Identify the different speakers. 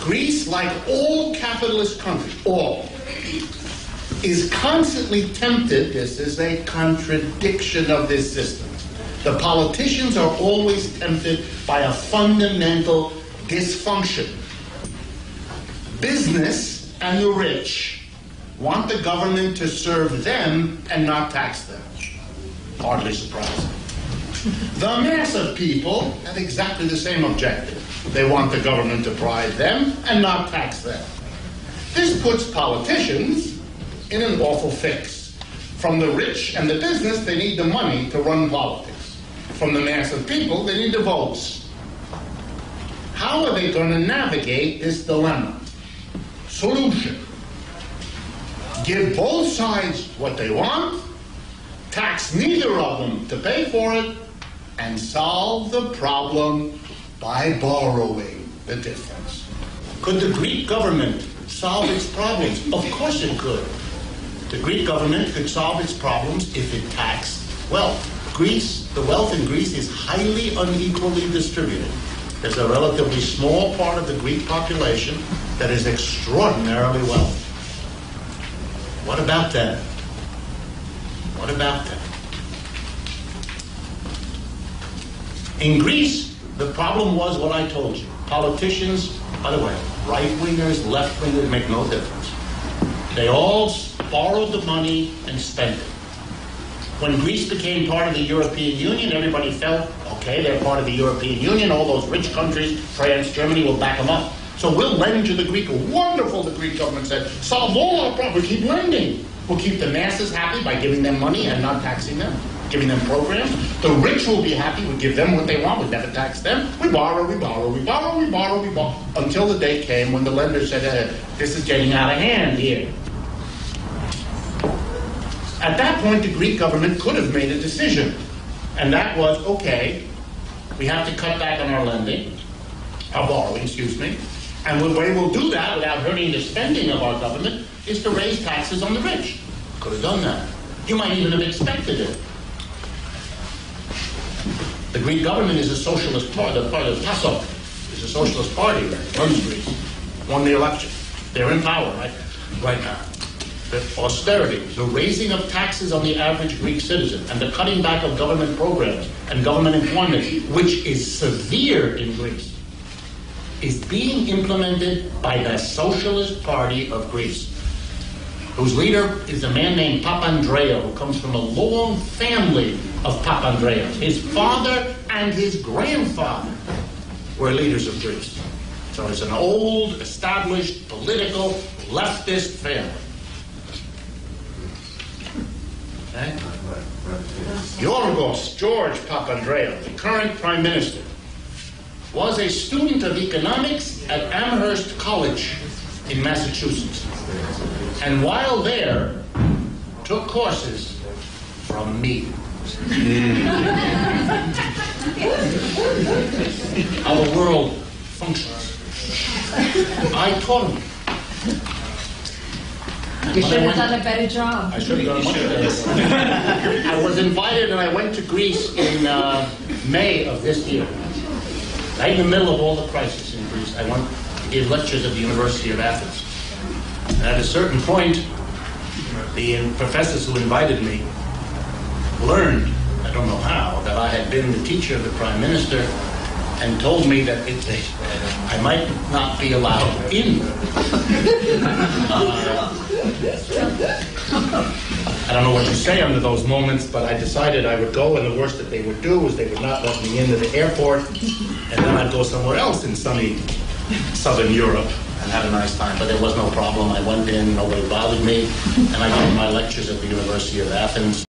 Speaker 1: Greece, like all capitalist countries, is constantly tempted. This is a contradiction of this system. The politicians are always tempted by a fundamental dysfunction. Business and the rich want the government to serve them and not tax them. Hardly surprising. The mass of people have exactly the same objective. They want the government to provide them and not tax them. This puts politicians in an awful fix. From the rich and the business, they need the money to run politics. From the mass of people, they need the votes. How are they going to navigate this dilemma? Solution. Give both sides what they want, tax neither of them to pay for it, and solve the problem by borrowing the difference. Could the Greek government solve its problems? Of course it could. The Greek government could solve its problems if it taxed wealth. The wealth in Greece is highly unequally distributed. There's a relatively small part of the Greek population that is extraordinarily wealthy. What about them? What about them? In Greece, the problem was what I told you. Politicians, by the way, right-wingers, left-wingers, make no difference. They all borrowed the money and spent it. When Greece became part of the European Union, everybody felt, okay, they're part of the European Union, all those rich countries, France, Germany, will back them up. So we'll lend to the Greek. Wonderful, the Greek government said, solve all our problems, keep lending. We'll keep the masses happy by giving them money and not taxing them, giving them programs. The rich will be happy, we give them what they want, we never tax them. We borrow, we borrow, we borrow, we borrow, we borrow, until the day came when the lender said, this is getting out of hand here. At that point, the Greek government could have made a decision, and that was, okay, we have to cut back on our lending, our borrowing, and the way we'll do that without hurting the spending of our government is to raise taxes on the rich. Could have done that. You might even have expected it. The Greek government is a socialist party. The party of PASOK is a socialist party that runs Greece, won the election. They're in power right now. The austerity, the raising of taxes on the average Greek citizen, and the cutting back of government programs and government employment, which is severe in Greece, is being implemented by the Socialist Party of Greece, whose leader is a man named Papandrέu, who comes from a long family of Papandreous. His father and his grandfather were leaders of Greece. So it's an old, established, political, leftist family. Okay? Yorgos George Papandrέu, the current prime minister, was a student of economics at Amherst College in Massachusetts. And while there, took courses from me. How the world functions. I taught him.
Speaker 2: You should have done a better job.
Speaker 1: I should have done much better. I was invited and I went to Greece in May of this year. Right in the middle of all the crisis in Greece. I went to give lectures at the University of Athens. And at a certain point, the professors who invited me learned, I don't know how, that I had been the teacher of the Prime Minister and told me that I might not be allowed in. I don't know what to say under those moments, but I decided I would go, and the worst that they would do is they would not let me into the airport, and then I'd go somewhere else in sunny southern Europe and had a nice time. But there was no problem. I went in, nobody bothered me, and I gave my lectures at the University of Athens.